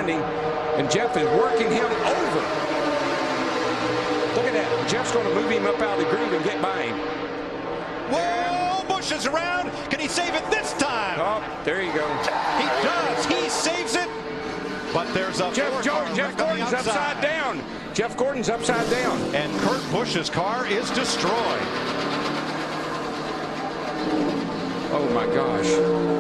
standing, and Jeff is working him over. Look at that. Jeff's going to move him up out of the groove and get by him. Whoa, Busch is around. Can he save it this time? Oh, there you go. He does. He saves it. But there's a Jeff Gordon's upside down. Jeff Gordon's upside down. And Kurt Busch's car is destroyed. Oh my gosh.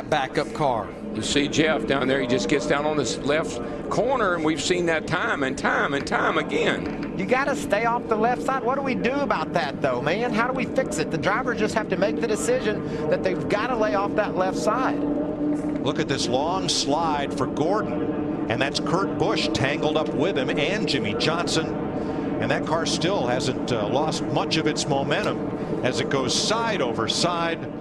Backup car. You see Jeff down there, he just gets down on this left corner, and we've seen that time and time and time again. You got to stay off the left side. What do we do about that, though, man? How do we fix it? The drivers just have to make the decision that they've got to lay off that left side. Look at this long slide for Gordon, and that's Kurt Busch tangled up with him and Jimmy Johnson. And that car still hasn't lost much of its momentum as it goes side over side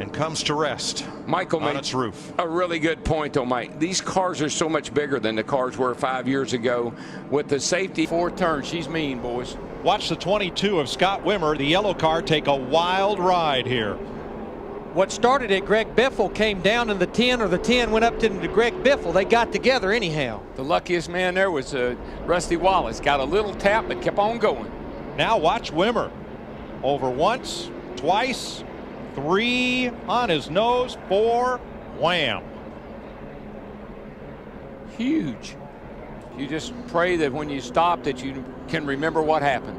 and comes to rest Michael on made its roof. A really good point, though, Mike. These cars are so much bigger than the cars were 5 years ago. With the safety 4 turns, she's mean, boys. Watch the 22 of Scott Wimmer, the yellow car, take a wild ride here. What started at Greg Biffle came down in the 10, or the 10 went up to Greg Biffle. They got together anyhow. The luckiest man there was Rusty Wallace. Got a little tap but kept on going. Now watch Wimmer. Over once, twice, 3 on his nose, 4, wham. Huge. You just pray that when you stop that you can remember what happened.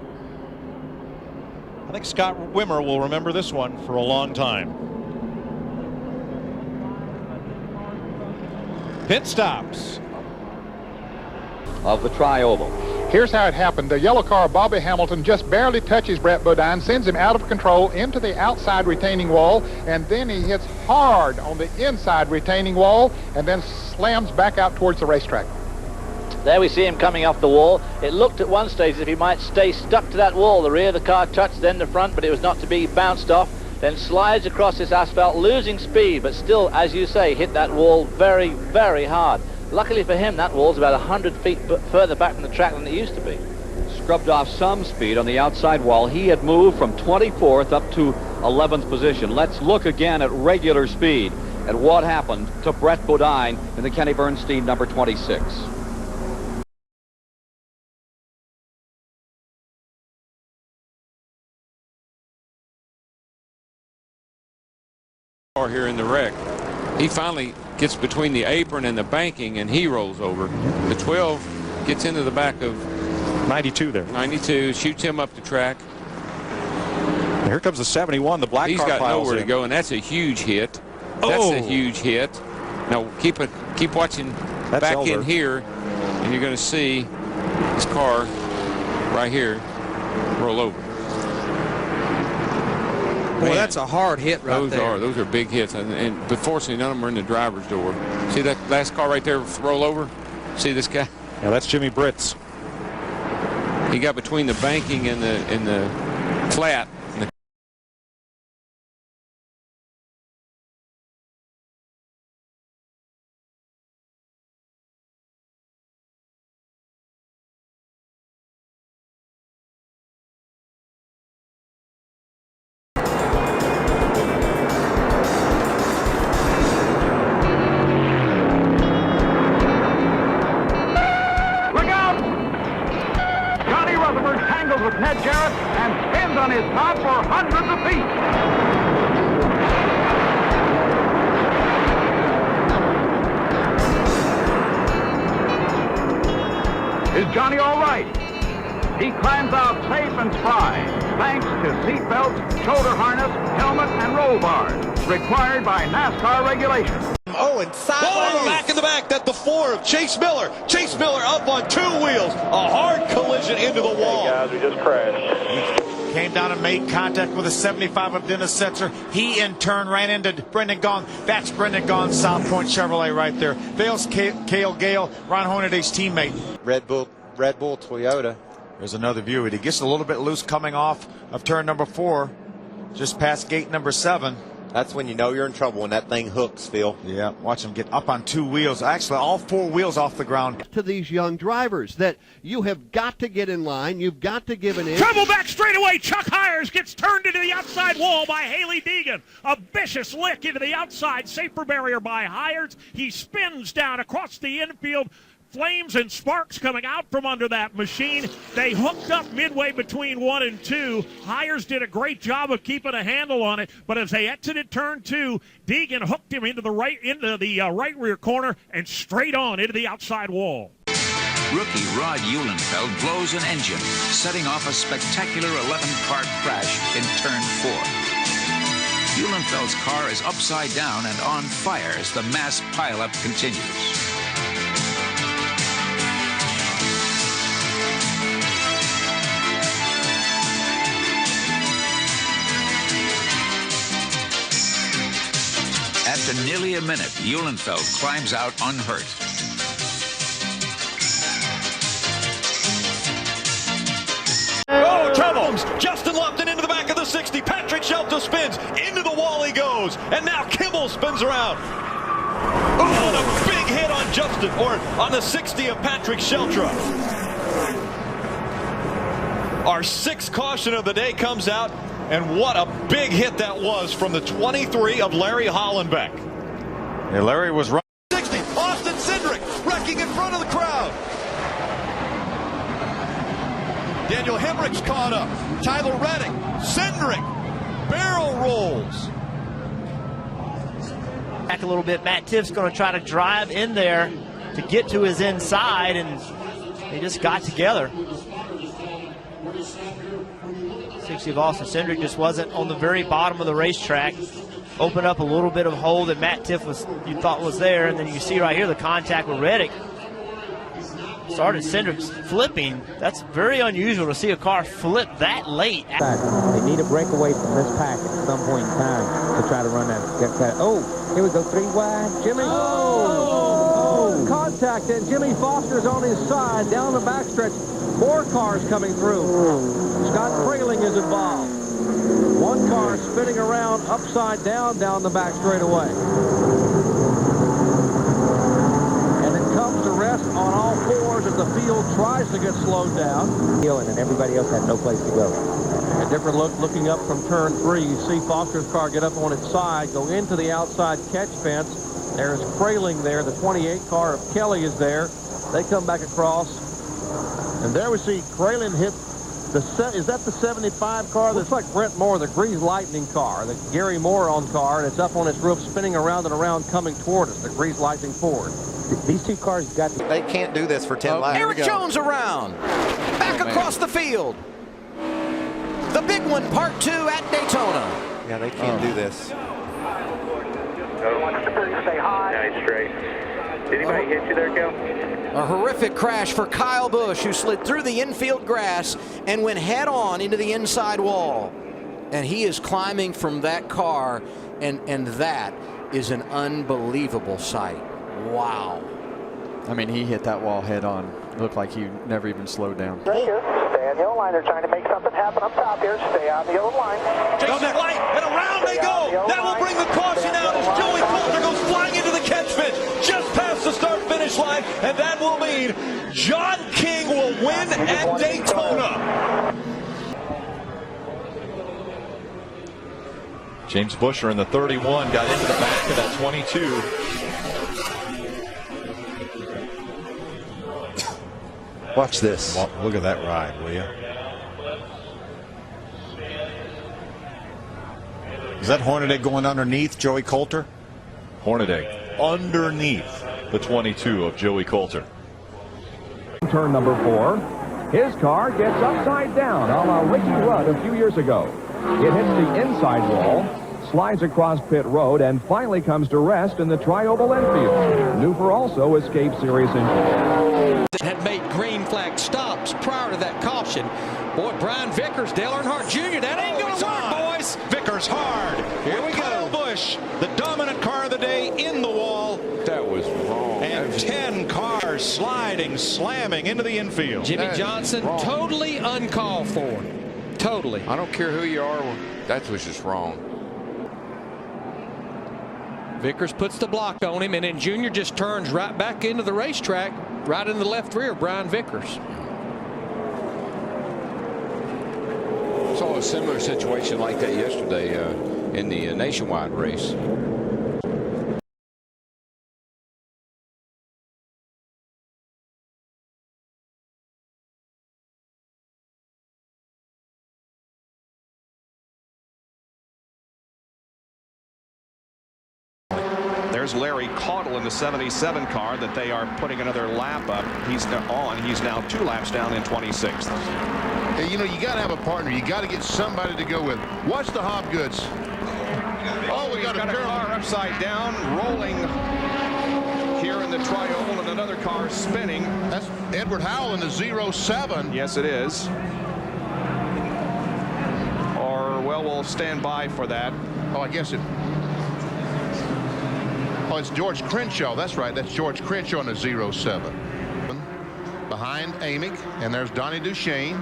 I think Scott Wimmer will remember this one for a long time. Pit stops of the tri-oval. Here's how it happened. The yellow car, Bobby Hamilton, just barely touches Brett Bodine, sends him out of control into the outside retaining wall, and then he hits hard on the inside retaining wall and then slams back out towards the racetrack. There we see him coming off the wall. It looked at one stage as if he might stay stuck to that wall. The rear of the car touched, then the front, but it was not to be, bounced off. Then slides across this asphalt, losing speed, but still, as you say, hit that wall very, very hard. Luckily for him, that wall's about 100 feet further back from the track than it used to be. Scrubbed off some speed on the outside wall. He had moved from 24th up to 11th position. Let's look again at regular speed and what happened to Brett Bodine in the Kenny Bernstein number 26. Here in the wreck, he finally gets between the apron and the banking and he rolls over. The 12 gets into the back of 92 there. 92, shoots him up the track. Here comes the 71. The black He's car got piles nowhere to in. go, and that's a huge hit. That's a huge hit. Now keep watching back Elder. in here, and you're going to see this car right here roll over. Boy, that's a hard hit right there. Those are big hits, but fortunately none of them are in the driver's door. See that last car right there roll over? See this guy? Yeah, that's Jimmy Britz. He got between the banking and the flat. With Ned Jarrett and spins on his top for hundreds of feet. Is Johnny all right? He climbs out safe and spry, thanks to seat belts, shoulder harness, helmet, and roll bars, required by NASCAR regulations. Oh, and sideways. Back in the back, that's the 4 of Chase Miller. Chase Miller up on 2 wheels. A hard collision into the wall. Hey guys, we just crashed. He came down and made contact with a 75 of Dennis Setzer. He, in turn, ran into Brendan Gaughan. That's Brendan Gaughan's South Point Chevrolet right there. Vale's Cale Gale, Ron Hornaday's teammate. Red Bull Toyota. There's another view. He gets a little bit loose coming off of turn number 4, just past gate number 7. That's when you know you're in trouble, when that thing hooks, Phil. Yeah, watch him get up on 2 wheels. Actually, all 4 wheels off the ground. To these young drivers that you have got to get in line. You've got to give an inch. Trouble back straightaway. Chuck Hires gets turned into the outside wall by Haley Deegan. A vicious lick into the outside safer barrier by Hires. He spins down across the infield. Flames and sparks coming out from under that machine. They hooked up midway between 1 and 2. Hires did a great job of keeping a handle on it, but as they exited turn 2, Deegan hooked him into the right rear corner and straight on into the outside wall. Rookie Rod Eulenfeld blows an engine, setting off a spectacular 11-car crash in turn 4. Eulenfeld's car is upside down and on fire as the mass pileup continues. After nearly a minute, Eulenfeld climbs out unhurt. Oh, trouble! Justin Lupton into the back of the 60. Patrick Shelton spins. Into the wall he goes. And now Kimball spins around. Oh, and a big hit on Justin, or on the 60 of Patrick Shelton. Our 6th caution of the day comes out. And what a big hit that was from the 23 of Larry Hollenbeck. Yeah, Larry was right. 60, Austin Cindric wrecking in front of the crowd. Daniel Hemrick's caught up. Tyler Reddick, Cindric, barrel rolls. Back a little bit. Matt Tiff's going to try to drive in there to get to his inside, and they just got together. 60 of Austin Cindric just wasn't on the very bottom of the racetrack. Opened up a little bit of hole that Matt Tiff you thought was there, and then you see right here the contact with Reddick. Started Cindric's flipping. That's very unusual to see a car flip that late. They need a breakaway from this pack at some point in time to try to run that. Oh, here we go, 3 wide. Jimmy. Oh, contact, and Jimmy Foster's on his side down the backstretch. More cars coming through. Scott Frayling is involved. One car spinning around upside down the back straightaway. And it comes to rest on all fours as the field tries to get slowed down. And then everybody else had no place to go. A different look looking up from turn 3. You see Foster's car get up on its side, go into the outside catch fence. There's Frayling there. The 28 car of Kelly is there. They come back across. And there we see Craylen hit is that the 75 car? Looks like Brent Moore, the Grease Lightning car, the Gary Moore on car, and it's up on its roof spinning around and around coming toward us, the Grease Lightning Ford. These 2 cars got to... They can't do this for 10 laps. Eric Jones around. Back across the field. The big one, part 2 at Daytona. Yeah, they can't do this. Stay high. Nice straight. Did anybody hit you there, Kel? A horrific crash for Kyle Busch, who slid through the infield grass and went head-on into the inside wall. And he is climbing from that car, and that is an unbelievable sight. Wow. I mean, he hit that wall head-on. Looked like he never even slowed down. Right here. Stay on the yellow line. They're trying to make something happen up top here. Stay on the yellow line. Jason White, and around they go. That will bring the caution out as Joey Coulter goes flying into the catch pit just past the start-finish line, and that will mean John King will win at Daytona. James Buescher in the 31 got into the back of that 22. Watch this. Well, look at that ride, will you? Is that Hornaday going underneath Joey Coulter? Hornaday underneath the 22 of Joey Coulter. Turn number 4. His car gets upside down a la Ricky Rudd a few years ago. It hits the inside wall, slides across pit road, and finally comes to rest in the tri-oval infield. Newfer also escaped serious injury. Had made green flag stops prior to that caution. Boy, Brian Vickers, Dale Earnhardt Jr., that ain't going to work, boys. Vickers hard. Here we go. Busch, the dominant car of the day, in the wall. That was wrong. And 10 cars sliding, slamming into the infield. Jimmy Johnson, totally uncalled for. Totally. I don't care who you are. That was just wrong. Vickers puts the block on him, and then Junior just turns right back into the racetrack, right in the left rear, Brian Vickers. Saw a similar situation like that yesterday in the nationwide race. There's Larry Caudle in the 77 car that they are putting another lap up. He's on. He's now 2 laps down in 26th. Hey, you know, you got to have a partner. You got to get somebody to go with. Watch the Hobgoods. Oh, we got a car upside down, rolling here in the tri-oval, and another car spinning. That's Edward Howell in the 07. Yes, it is. Or, well, we'll stand by for that. Oh, I guess it. Oh, it's George Crenshaw. That's right. That's George Crenshaw in the 07. Behind Amick, and there's Donnie Duchesne.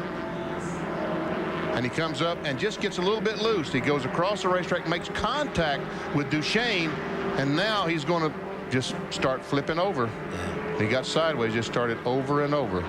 And he comes up and just gets a little bit loose. He goes across the racetrack, makes contact with Duchesne, and now he's going to just start flipping over. He got sideways, just started over and over.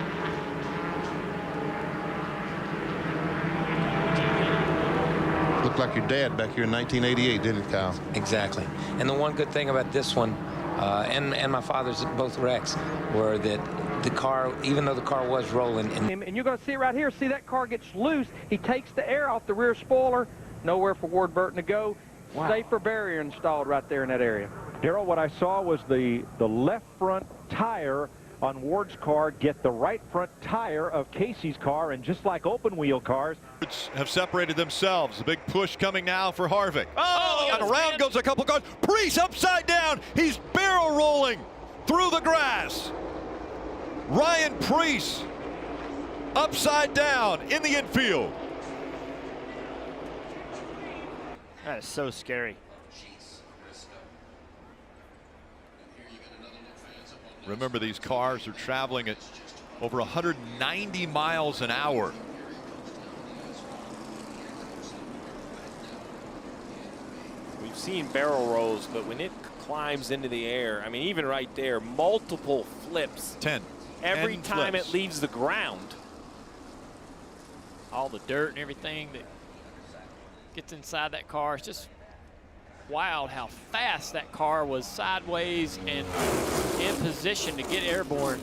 Looked like your dad back here in 1988, didn't it, Kyle? Exactly. And the one good thing about this one, and my father's both wrecks, were that the car, even though the car was rolling. And you're going to see it right here. See that car gets loose. He takes the air off the rear spoiler. Nowhere for Ward Burton to go. Wow. Safer barrier installed right there in that area. Darrell, what I saw was the left front tire on Ward's car get the right front tire of Casey's car, and just like open wheel cars have separated themselves. A big push coming now for Harvick. Oh, and around goes a couple cars. Preece upside down. He's barrel rolling through the grass. Ryan Preece upside down in the infield. That is so scary. Remember, these cars are traveling at over 190 miles an hour. We've seen barrel rolls, but when it climbs into the air, I mean, even right there, multiple flips. 10. Every 10 time flips. it leaves the ground. All the dirt and everything that gets inside that car. It's just wild how fast that car was sideways and in position to get airborne.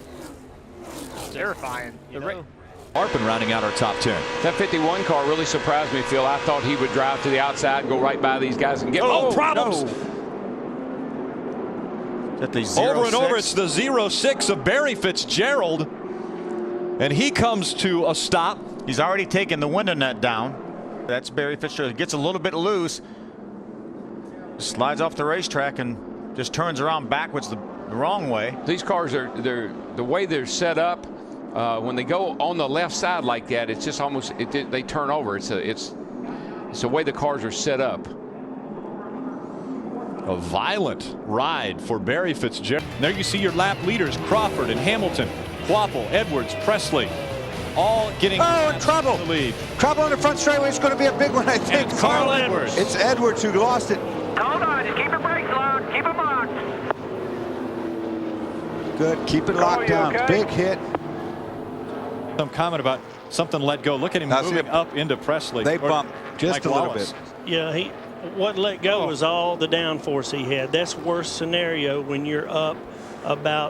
Terrifying. Harpin rounding out our top 10. That 51 car really surprised me, Phil. I thought he would drive to the outside and go right by these guys and get problems. At the Over and over, it's the 06 of Barry Fitzgerald, and he comes to a stop. He's already taken the window net down. That's Barry Fitzgerald. Gets a little bit loose, slides off the racetrack, and just turns around backwards the wrong way. These cars are the way they're set up. When they go on the left side like that, it's just almost they turn over. It's the way the cars are set up. A violent ride for Barry Fitzgerald. There you see your lap leaders, Crawford and Hamilton, Waffle, Edwards, Presley, all getting in trouble. The lead. Trouble on the front straightaway. It's going to be a big one, I think. And Carl Edwards. It's Edwards who lost it. Hold on, just keep your brakes locked. Keep them locked. Good. Keep it locked down. Okay? Big hit. Some comment about something let go. Look at him moving up into Presley. They bumped just a little bit. Yeah, what let go was all the downforce he had. That's worst scenario when you're up about